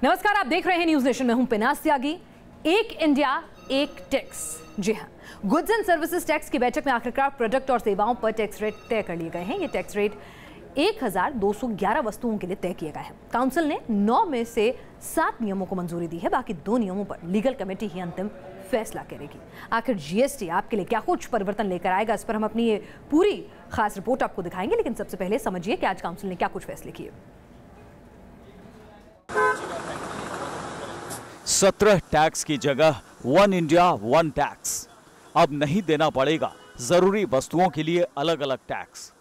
नमस्कार, आप देख रहे हैं न्यूज नेशन में हूं पिनास त्यागी। एक इंडिया एक टैक्स। जी हां, गुड्स एंड सर्विसेज टैक्स की बैठक में आखिरकार प्रोडक्ट और सेवाओं पर टैक्स रेट तय कर लिए गए हैं। ये टैक्स रेट 1211 वस्तुओं के लिए तय किए गए हैं। काउंसिल ने 9 में से 7 नियमों को मंजूरी दी है। बाकी 2 नियमों पर लीगल कमेटी ही अंतिम फैसला करेगी। आखिर जीएसटी आपके लिए क्या कुछ परिवर्तन लेकर आएगा, इस पर हम अपनी ये पूरी खास रिपोर्ट आपको दिखाएंगे। लेकिन सबसे पहले समझिए कि आज काउंसिल ने क्या कुछ फैसले किए। 17 टैक्स की जगह 1 इंडिया 1 टैक्स। अब नहीं देना पड़ेगा जरूरी वस्तुओं के लिए अलग अलग टैक्स।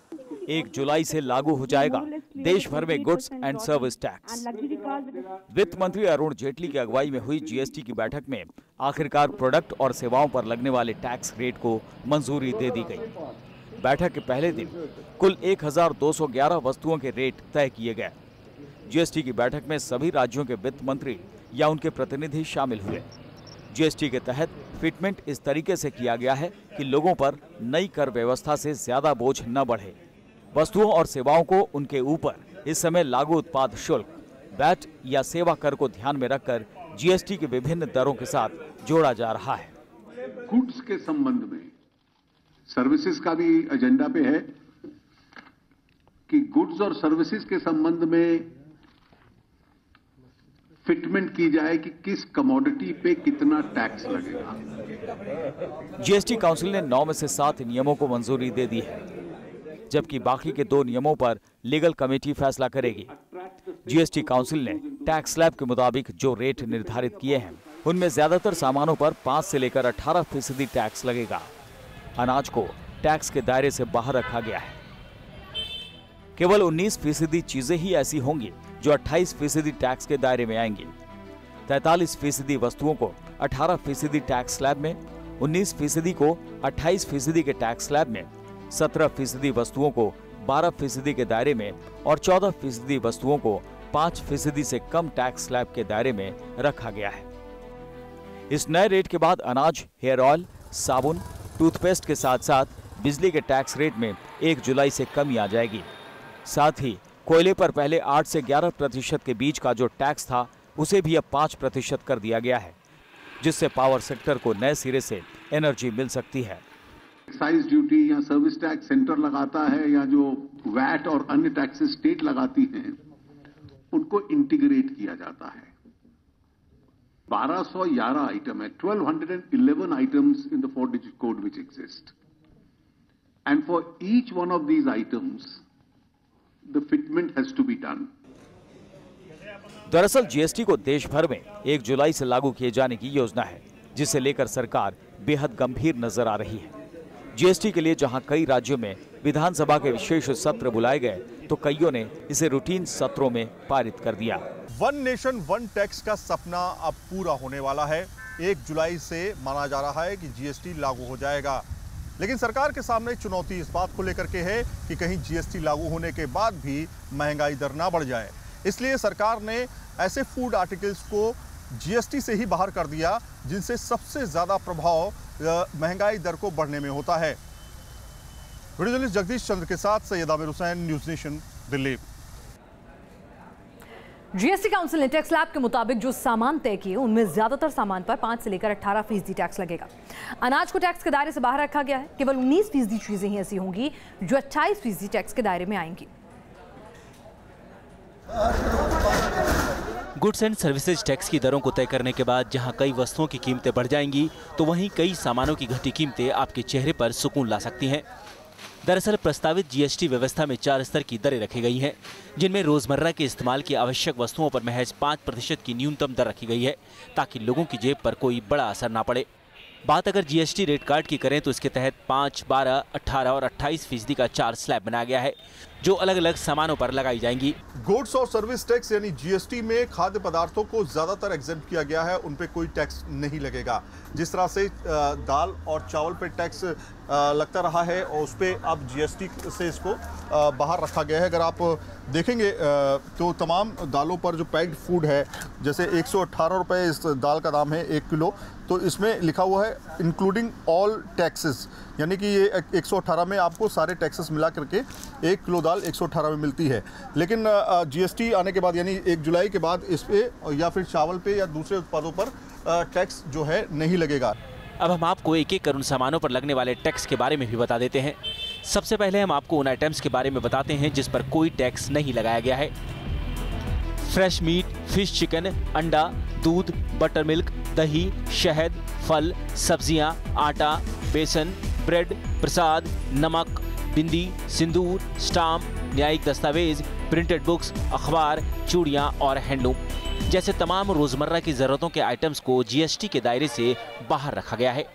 1 जुलाई से लागू हो जाएगा देश भर में गुड्स एंड सर्विस टैक्स। वित्त मंत्री अरुण जेटली की अगुवाई में हुई जीएसटी की बैठक में आखिरकार प्रोडक्ट और सेवाओं पर लगने वाले टैक्स रेट को मंजूरी दे दी गई। बैठक के पहले दिन कुल 1211 वस्तुओं के रेट तय किए गए। जीएसटी की बैठक में सभी राज्यों के वित्त मंत्री या उनके प्रतिनिधि शामिल हुए। जीएसटी के तहत फिटमेंट इस तरीके से किया गया है कि लोगों पर नई कर व्यवस्था से ज्यादा बोझ न बढ़े। वस्तुओं और सेवाओं को उनके ऊपर इस समय लागू उत्पाद शुल्क, वैट या सेवा कर को ध्यान में रखकर जीएसटी के विभिन्न दरों के साथ जोड़ा जा रहा है। गुड्स के संबंध में सर्विसेज का भी एजेंडा पे है कि गुड्स और सर्विसेज के संबंध में फिटमेंट की जाए कि किस कमोडिटी पे कितना टैक्स लगेगा। जीएसटी काउंसिल ने 9 में से 7 नियमों को मंजूरी दे दी है, जबकि बाकी के 2 नियमों पर लीगल कमेटी फैसला करेगी। जीएसटी काउंसिल ने टैक्स स्लैब के मुताबिक जो रेट निर्धारित किए हैं, उनमें ज्यादातर सामानों पर 5 से लेकर 18% टैक्स लगेगा। अनाज को टैक्स के दायरे से बाहर रखा गया है। केवल 19% चीजें ही ऐसी होंगी जो 28% टैक्स के दायरे में आएंगी। 43% वस्तुओं को 18% टैक्स स्लैब में, 19% को 28% के टैक्स स्लैब में, 17% वस्तुओं को 12% के दायरे में और 14% वस्तुओं को 5% से कम टैक्स स्लैब के दायरे में रखा गया है। इस नए रेट के बाद अनाज, हेयर ऑयल, साबुन, टूथपेस्ट के साथ साथ बिजली के टैक्स रेट में 1 जुलाई से कमी आ जाएगी। साथ ही कोयले पर पहले 8 से 11% के बीच का जो टैक्स था, उसे भी अब 5% कर दिया गया है, जिससे पावर सेक्टर को नए सिरे से एनर्जी मिल सकती है। एक्साइज ड्यूटी या सर्विस टैक्स सेंटर लगाता है या जो वैट और अन्य टैक्सेस स्टेट लगाती हैं, उनको इंटीग्रेट किया जाता है। 1211 आइटम है, 1211 items in the 4-digit code which exist, and for each one of these items the fitment has to be done. दरअसल जीएसटी को देश भर में 1 जुलाई से लागू किए जाने की योजना है, जिसे लेकर सरकार बेहद गंभीर नजर आ रही है। जीएसटी के लिए जहां कई राज्यों में विधानसभा के विशेष सत्र बुलाए गए, तो कईयों ने इसे रूटीन सत्रों में पारित कर दिया। 1 नेशन 1 टैक्स का सपना अब पूरा होने वाला है। 1 जुलाई से माना जा रहा है कि जीएसटी लागू हो जाएगा, लेकिन सरकार के सामने चुनौती इस बात को लेकर के है कि कहीं जीएसटी लागू होने के बाद भी महंगाई दर ना बढ़ जाए। इसलिए सरकार ने ऐसे फूड आर्टिकल्स को जीएसटी से ही बाहर कर दिया जिनसे सबसे ज्यादा प्रभाव महंगाई दर को बढ़ने में होता है। वीडियो जर्नलिस्ट जगदीश चंद्र के साथ Syed Aamir Hussain, news nation, Delhi. GST council ने टैक्स स्लैब के मुताबिक जो सामान तय किए, उनमें ज्यादातर सामान पर 5 से लेकर 18% टैक्स लगेगा। अनाज को टैक्स के दायरे से बाहर रखा गया है। केवल 19% चीजें ही ऐसी होंगी जो 28% टैक्स के दायरे में आएंगी। गुड्स एंड सर्विसेज टैक्स की दरों को तय करने के बाद जहां कई वस्तुओं की कीमतें बढ़ जाएंगी, तो वहीं कई सामानों की घटी कीमतें आपके चेहरे पर सुकून ला सकती हैं। दरअसल प्रस्तावित जीएसटी व्यवस्था में 4 स्तर की दरें रखी गई हैं, जिनमें रोजमर्रा के इस्तेमाल की आवश्यक वस्तुओं पर महज 5% की न्यूनतम दर रखी गई है, ताकि लोगों की जेब पर कोई बड़ा असर ना पड़े। बात अगर जीएसटी रेट कार्ड की करें तो इसके तहत 5, 12, 18 और 28% का 4 स्लैब बनाया गया है, जो अलग अलग सामानों पर लगाई जाएंगी। गुड्स और सर्विस टैक्स यानी जीएसटी में खाद्य पदार्थों को ज्यादातर एग्जेम्प्ट किया गया है, उन पे कोई टैक्स नहीं लगेगा। जिस तरह से दाल और चावल पे टैक्स लगता रहा है और उस पर अब जीएसटी से इसको बाहर रखा गया है। अगर आप देखेंगे तो तमाम दालों पर जो पैक्ड फूड है, जैसे 118 रुपये इस दाल का दाम है 1 किलो, तो इसमें लिखा हुआ है इंक्लूडिंग ऑल टैक्सेस, यानी कि ये 118 में आपको सारे टैक्सेस मिला करके 1 किलो दाल दाल 118 में मिलती है, लेकिन जीएसटी आने के बाद यानी 1 जुलाई के बाद इस पे या फिर चावल पे या दूसरे उत्पादों पर टैक्स जो है नहीं लगेगा। अब हम आपको एक एक कर उन सामानों पर लगने वाले टैक्स के बारे में भी बता देते हैं। सबसे पहले हम आपको उन आइटम्स के बारे में बताते हैं जिस पर कोई टैक्स नहीं लगाया गया है। फ्रेश मीट, फिश, चिकन, अंडा, दूध, बटर मिल्क, दही, शहद, फल, सब्जियां, आटा, बेसन, ब्रेड, प्रसाद, नमक, बिंदी, सिंदूर, स्टाम्प, न्यायिक दस्तावेज, प्रिंटेड बुक्स, अखबार, चूड़ियां और हैंडलूम जैसे तमाम रोजमर्रा की जरूरतों के आइटम्स को जीएसटी के दायरे से बाहर रखा गया है।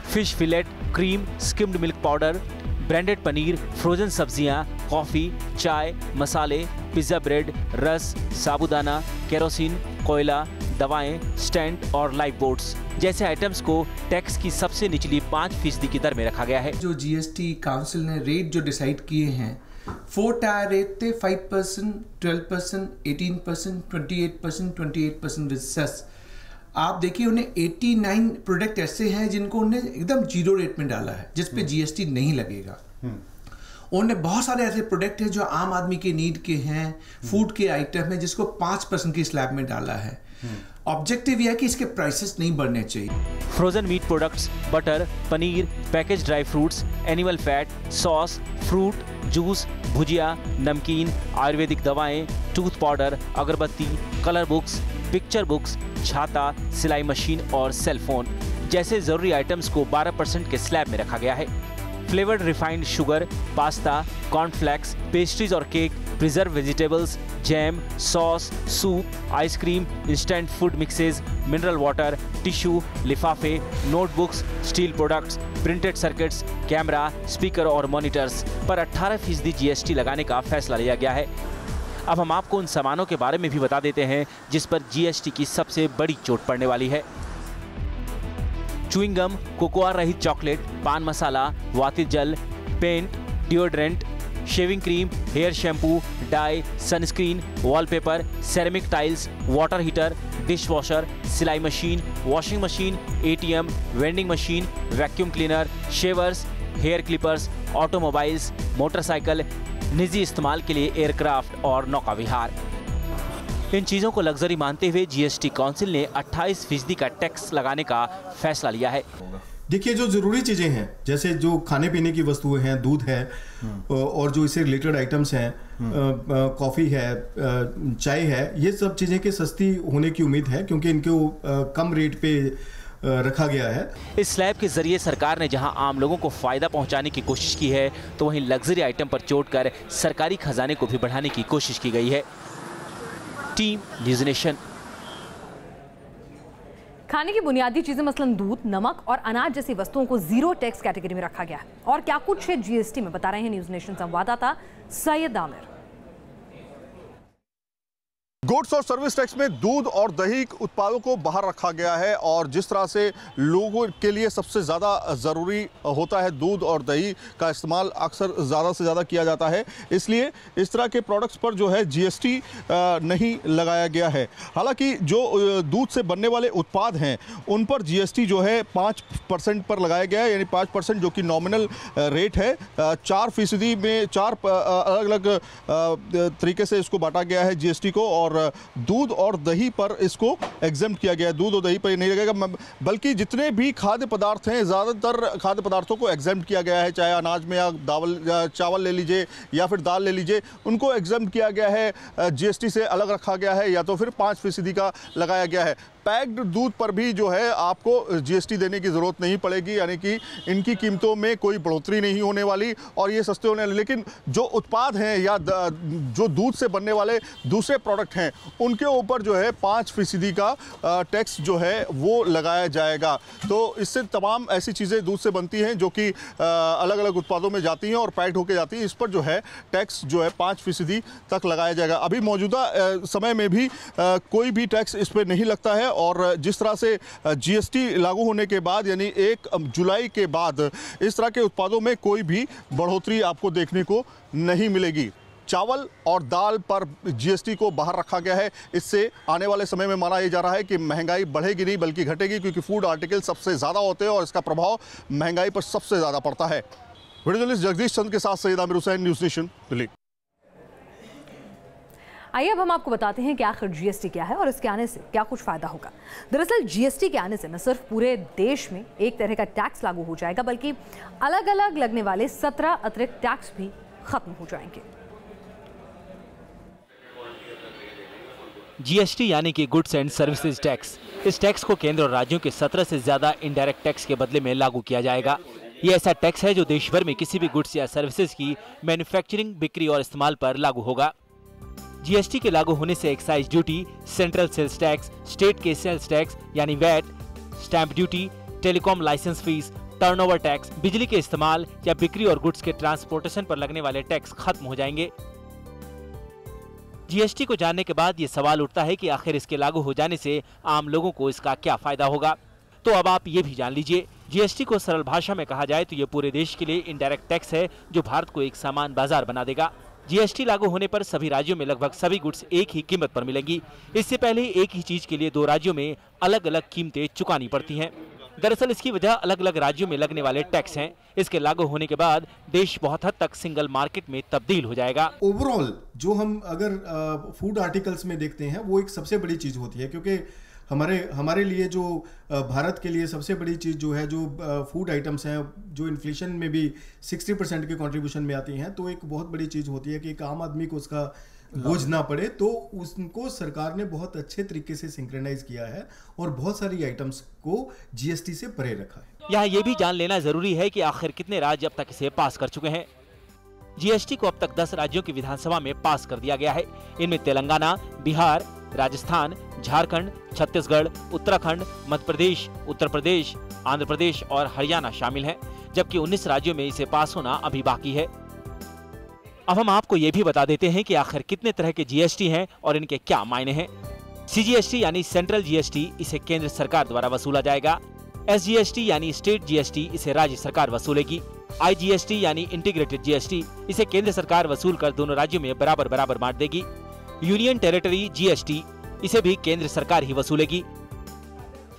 Fish fillet, cream, skimmed milk powder, branded paneer, frozen सब्जियां, कॉफी, चाय, मसाले, पिज्जा ब्रेड, रस, साबुदाना, केरोसिन, कोयला, दवाएं, स्टैंड और लाइफ बोट्स जैसे आइटम्स को टैक्स की सबसे निचली 5% की दर में रखा गया है। जो जीएसटी काउंसिल ने रेट जो डिसाइड किए हैं 4 टायर रेट थे 5%, 12%, 18%, 28%, 28% विद सेस। आप देखिए उन्हें 89 प्रोडक्ट ऐसे हैं जिनको उन्हें एकदम जीरो रेट में डाला है जिस पे जीएसटी नहीं लगेगा। उन्हें बहुत सारे ऐसे प्रोडक्ट हैं जो आम आदमी के नीड के हैं, फूड के आइटम है जिसको 5% की स्लैब में डाला है। ऑब्जेक्टिव यह है कि इसके प्राइसेस नहीं बढ़ने चाहिए। Frozen meat products, butter, paneer, package dry fruits, animal fat, sauce, fruit, juice, bhujia, namkeen, आयुर्वेदिक दवाएं, टूथ पाउडर, अगरबत्ती, कलर बुक्स, पिक्चर बुक्स, छाता, सिलाई मशीन और सेल फोन जैसे जरूरी आइटम्स को 12% के स्लैब में रखा गया है। Flavoured refined sugar, pasta, cornflakes, pastries और cake, preserve vegetables, jam, sauce, soup, ice cream, instant food mixes, mineral water, tissue, लिफाफे, notebooks, steel products, printed circuits, camera, speaker और मॉनिटर्स पर 18% जीएसटी लगाने का फैसला लिया गया है। अब हम आपको उन सामानों के बारे में भी बता देते हैं जिस पर जीएसटी की सबसे बड़ी चोट पड़ने वाली है। च्युइंगम, कोकोआ रहित चॉकलेट, पान मसाला, वातित जल, paint, deodorant, shaving cream, hair shampoo, dye, sunscreen, wallpaper, ceramic tiles, water heater, dishwasher, सिलाई machine, washing machine, ATM, vending machine, vacuum cleaner, shavers, hair clippers, automobiles, motorcycle, निजी इस्तेमाल के लिए aircraft और नौका विहार। इन चीज़ों को लग्जरी मानते हुए जीएसटी काउंसिल ने 28% का टैक्स लगाने का फैसला लिया है। देखिए जो ज़रूरी चीज़ें हैं जैसे जो खाने पीने की वस्तुएं हैं, दूध है और जो इससे रिलेटेड आइटम्स हैं, कॉफ़ी है, चाय है, ये सब चीज़ें के सस्ती होने की उम्मीद है क्योंकि इनको कम रेट पे रखा गया है। इस स्लैब के जरिए सरकार ने जहां आम लोगों को फायदा पहुंचाने की कोशिश की है तो वहीं लग्जरी आइटम पर चोट कर सरकारी खजाने को भी बढ़ाने की कोशिश की गई है। Team news nation. खाने की बुनियादी चीजें मसलन दूध, नमक और अनाज जैसी वस्तुओं को जीरो टैक्स कैटेगरी में रखा गया है। और क्या कुछ है जीएसटी में, बता रहे हैं न्यूज़ नेशन संवाददाता सैयद आमिर। गुड्स और सर्विस टैक्स में दूध और दही उत्पादों को बाहर रखा गया है और जिस तरह से लोगों के लिए सबसे ज़्यादा ज़रूरी होता है दूध और दही का इस्तेमाल अक्सर ज़्यादा से ज़्यादा किया जाता है, इसलिए इस तरह के प्रोडक्ट्स पर जो है जीएसटी नहीं लगाया गया है। हालांकि जो दूध से बनने वाले उत्पाद हैं उन पर जीएसटी जो है 5% पर लगाया गया है, यानी 5% जो कि नॉमिनल रेट है। 4% में 4 अलग अलग तरीके से इसको बांटा गया है जीएसटी को और दूध और दही पर इसको एग्जेम्प्ट किया गया है। दूध और दही पर नहीं लगेगा, बल्कि जितने भी खाद्य पदार्थ हैं ज़्यादातर खाद्य पदार्थों को एग्जेम्प्ट किया गया है, चाहे अनाज में या चावल ले लीजिए या फिर दाल ले लीजिए, उनको एग्जेम्प्ट किया गया है, जीएसटी से अलग रखा गया है या तो फिर 5% का लगाया गया है। पैक्ड दूध पर भी जो है आपको जीएसटी देने की ज़रूरत नहीं पड़ेगी, यानी कि इनकी कीमतों में कोई बढ़ोतरी नहीं होने वाली और ये सस्ते होने वाले। लेकिन जो उत्पाद हैं या जो दूध से बनने वाले दूसरे प्रोडक्ट हैं उनके ऊपर जो है 5% का टैक्स जो है वो लगाया जाएगा। तो इससे तमाम ऐसी चीज़ें दूध से बनती हैं जो कि अलग अलग उत्पादों में जाती हैं और पैक्ड होकर जाती हैं, इस पर जो है टैक्स जो है 5% तक लगाया जाएगा। अभी मौजूदा समय में भी कोई भी टैक्स इस पर नहीं लगता है और जिस तरह से जीएसटी लागू होने के बाद यानी 1 जुलाई के बाद इस तरह के उत्पादों में कोई भी बढ़ोतरी आपको देखने को नहीं मिलेगी। चावल और दाल पर जीएसटी को बाहर रखा गया है। इससे आने वाले समय में माना यह जा रहा है कि महंगाई बढ़ेगी नहीं बल्कि घटेगी, क्योंकि फूड आर्टिकल सबसे ज़्यादा होते हैं और इसका प्रभाव महंगाई पर सबसे ज़्यादा पड़ता है। वीडियो जर्नलिस्ट जगदीश चंद के साथ सैयद आमिर हुसैन, न्यूज़ नेशन, दिल्ली। आइए अब हम आपको बताते हैं कि आखिर जीएसटी क्या है और इसके आने से क्या कुछ फायदा होगा। दरअसल जीएसटी के आने से न सिर्फ पूरे देश में एक तरह का टैक्स लागू हो जाएगा, बल्कि अलग अलग लगने वाले 17 अतिरिक्त टैक्स भी खत्म हो जाएंगे। जीएसटी यानी कि गुड्स एंड सर्विसेज टैक्स। इस टैक्स को केंद्र और राज्यों के 17 से ज्यादा इनडायरेक्ट टैक्स के बदले में लागू किया जाएगा। ये ऐसा टैक्स है जो देश भर में किसी भी गुड्स या सर्विसेज की मैन्युफैक्चरिंग, बिक्री और इस्तेमाल पर लागू होगा। जीएसटी के लागू होने से excise duty, central sales tax, state के सेल्स टैक्स यानी VAT, stamp duty, telecom licence fees, turnover tax, बिजली के इस्तेमाल या बिक्री और गुड्स के ट्रांसपोर्टेशन पर लगने वाले टैक्स खत्म हो जाएंगे। जीएसटी को जानने के बाद ये सवाल उठता है कि आखिर इसके लागू हो जाने से आम लोगों को इसका क्या फायदा होगा। तो अब आप ये भी जान लीजिए। जीएसटी को सरल भाषा में कहा जाए तो ये पूरे देश के लिए इनडायरेक्ट टैक्स है जो भारत को एक समान बाजार बना देगा। जीएसटी लागू होने पर सभी राज्यों में लगभग सभी गुड्स एक ही कीमत पर मिलेंगी। इससे पहले एक ही चीज के लिए 2 राज्यों में अलग अलग कीमतें चुकानी पड़ती हैं। दरअसल इसकी वजह अलग अलग राज्यों में लगने वाले टैक्स हैं। इसके लागू होने के बाद देश बहुत हद तक सिंगल मार्केट में तब्दील हो जाएगा। ओवरऑल जो हम अगर फूड आर्टिकल्स में देखते हैं वो एक सबसे बड़ी चीज होती है, क्योंकि हमारे लिए जो भारत के लिए सबसे बड़ी चीज़ जो है, जो फूड आइटम्स हैं, जो इन्फ्लेशन में भी 60% के कंट्रीब्यूशन में आती हैं, तो एक बहुत बड़ी चीज़ होती है कि एक आम आदमी को उसका बोझ ना पड़े। तो उसको सरकार ने बहुत अच्छे तरीके से सिंक्रोनाइज किया है और बहुत सारी आइटम्स को जीएसटी से परे रखा है। यहाँ ये भी जान लेना जरूरी है कि आखिर कितने राज्य अब तक इसे पास कर चुके हैं। जीएसटी को अब तक 10 राज्यों की विधानसभा में पास कर दिया गया है। इनमें तेलंगाना, बिहार, राजस्थान, झारखंड, छत्तीसगढ़, उत्तराखंड, मध्य प्रदेश, उत्तर प्रदेश, आंध्र प्रदेश और हरियाणा शामिल हैं, जबकि 19 राज्यों में इसे पास होना अभी बाकी है। अब हम आपको ये भी बता देते हैं कि आखिर कितने तरह के जीएसटी हैं और इनके क्या मायने हैं। सीजीएसटी यानी सेंट्रल जीएसटी, इसे केंद्र सरकार द्वारा वसूला जाएगा। एसजीएसटी यानी स्टेट जीएसटी, इसे राज्य सरकार वसूलेगी। आईजीएसटी यानी इंटीग्रेटेड जीएसटी, इसे केंद्र सरकार वसूल कर दोनों राज्यों में बराबर बराबर बांट देगी। यूनियन टेरिटरी जीएसटी, इसे भी केंद्र सरकार ही वसूलेगी।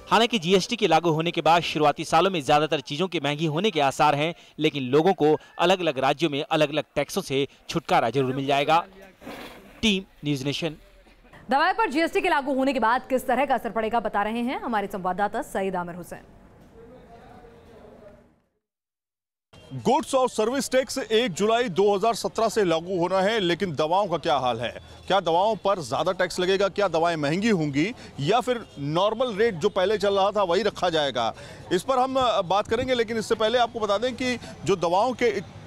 हालांकि जीएसटी के लागू होने के बाद शुरुआती सालों में ज्यादातर चीजों के महंगी होने के आसार हैं, लेकिन लोगों को अलग अलग राज्यों में अलग अलग टैक्सों से छुटकारा जरूर मिल जाएगा। Team news nation. दवाई पर जीएसटी के लागू होने के बाद किस तरह का असर पड़ेगा बता रहे हैं हमारे संवाददाता सईद आमिर हुसैन। गुड्स और सर्विस टैक्स 1 जुलाई 2017 से लागू होना है, लेकिन दवाओं का क्या हाल है? क्या दवाओं पर ज़्यादा टैक्स लगेगा? क्या दवाएं महंगी होंगी या फिर नॉर्मल रेट जो पहले चल रहा था वही रखा जाएगा? इस पर हम बात करेंगे, लेकिन इससे पहले आपको बता दें कि जो दवाओं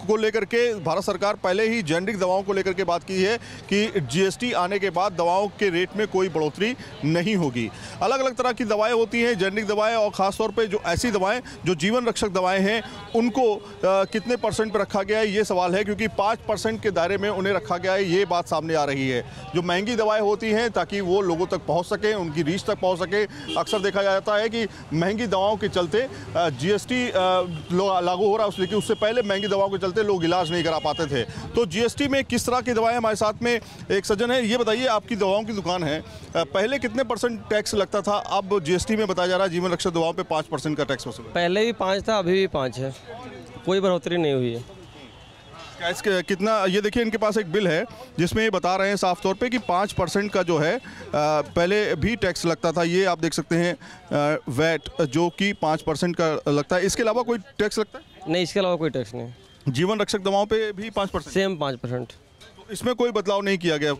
को लेकर के भारत सरकार पहले ही जेनेरिक दवाओं को लेकर के बात की है कि जीएसटी आने के बाद दवाओं के रेट में कोई बढ़ोतरी नहीं होगी। अलग अलग तरह की दवाएं होती हैं, जेनेरिक दवाएं, और ख़ासतौर पे जो ऐसी दवाएं जो जीवन रक्षक दवाएं हैं उनको कितने % पर रखा गया है ये सवाल है, क्योंकि 5% के दायरे में उन्हें रखा गया है, ये बात सामने आ रही है। जो महंगी दवाएं होती हैं ताकि वो लोगों तक पहुँच सकें, उनकी रीच तक पहुँच सके। अक्सर देखा जाता है कि महंगी दवाओं के चलते जीएसटी लागू हो रहा है, लेकिन उससे पहले महंगी दवाओं के चलते लोग इलाज नहीं करा पाते थे। तो जीएसटी में किस तरह की दवाएं? हमारे साथ में एक सज्जन है। ये बताइए, आपकी दवाओं की दुकान है, पहले कितने % टैक्स लगता था? अब जीएसटी में बताया जा रहा है जीवन रक्षक दवाओं पे 5% का टैक्स वसूल। पहले भी 5 था, अभी भी 5 है, कोई बढ़ोतरी नहीं हुई है। कितना? ये देखिए, इनके पास एक बिल है जिसमें ये बता रहे हैं साफ तौर पे कि 5% का जो है पहले भी टैक्स लगता था। ये आप देख सकते हैं वैट जो कि 5% का लगता है। इसके अलावा कोई टैक्स लगता है? नहीं, इसके अलावा कोई टैक्स नहीं। जीवन रक्षक दवाओं पे भी 5%? सेम 5%। तो इसमें कोई बदलाव नहीं किया गया?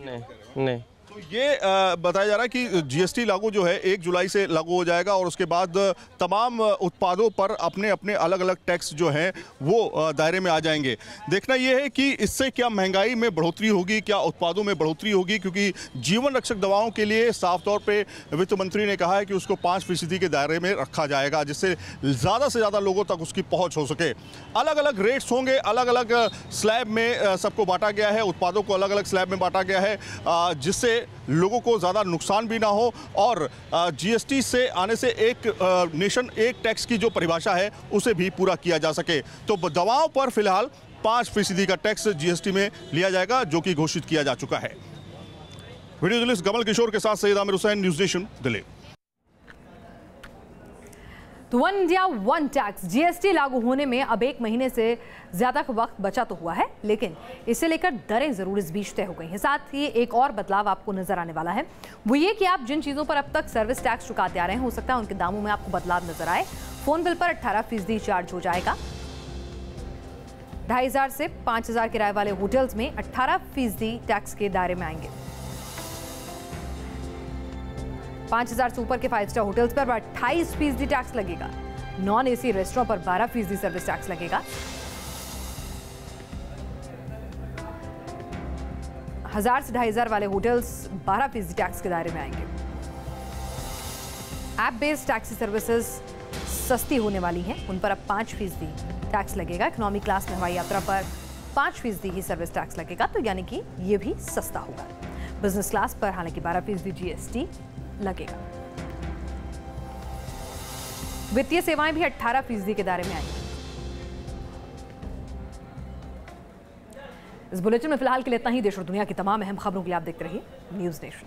नहीं। तो ये बताया जा रहा है कि जीएसटी लागू जो है 1 जुलाई से लागू हो जाएगा और उसके बाद तमाम उत्पादों पर अपने अपने अलग अलग टैक्स जो हैं वो दायरे में आ जाएंगे। देखना ये है कि इससे क्या महंगाई में बढ़ोतरी होगी, क्या उत्पादों में बढ़ोतरी होगी, क्योंकि जीवन रक्षक दवाओं के लिए साफ तौर पे वित्त मंत्री ने कहा है कि उसको 5% के दायरे में रखा जाएगा, जिससे ज़्यादा से ज़्यादा लोगों तक उसकी पहुँच हो सके। अलग अलग रेट्स होंगे, अलग अलग स्लैब में सबको बांटा गया है, उत्पादों को अलग अलग स्लैब में बांटा गया है, जिससे लोगों को ज़्यादा नुकसान भी ना हो और जीएसटी से आने से एक नेशन एक टैक्स की जो परिभाषा है उसे भी पूरा किया जा सके। तो दवाओं पर फिलहाल 5% का टैक्स जीएसटी में लिया जाएगा, जो कि घोषित किया जा चुका है। वीडियो जर्नलिस्ट कमल किशोर के साथ सैयद आमिर हुसैन, न्यूज़ नेशन, दिल्ली। तो one India one tax GST लागू होने में अब 1 महीने से ज्यादा का वक्त बचा तो हुआ है, लेकिन इसे लेकर दरें जरूर इस बीच तय हो गई हैं। साथ ही एक और बदलाव आपको नजर आने वाला है, वो ये कि आप जिन चीजों पर अब तक सर्विस टैक्स चुकाते आ रहे हैं, हो सकता है उनके दामों में आपको बदलाव नजर आए। फोन बिल पर 18% चार्ज हो जाएगा। 2500 से 5000 किराए वाले होटल्स में 18% टैक्स के दायरे में आएंगे। 5000 से ऊपर के 5 स्टार होटल्स पर 28% टैक्स लगेगा। नॉन एसी रेस्टोरेंट पर 12% सर्विस टैक्स लगेगा। 1000 से 2500 वाले होटल्स 12% टैक्स के दायरे में आएंगे। ऐप बेस्ड टैक्सी सर्विसेज सस्ती होने वाली हैं, उन पर अब 5% टैक्स लगेगा। इकोनॉमी क्लास में हवाई यात्रा पर 5% ही सर्विस टैक्स लगेगा, तो यानी कि ये भी सस्ता होगा। बिजनेस क्लास पर हालांकि 12% जीएसटी लगेगा। वित्तीय सेवाएं भी 18% के दायरे में आएंगी। इस बुलेटिन में फिलहाल के लिए इतना ही। देश और दुनिया की तमाम अहम खबरों के लिए आप देखते रहिए न्यूज़ नेशन।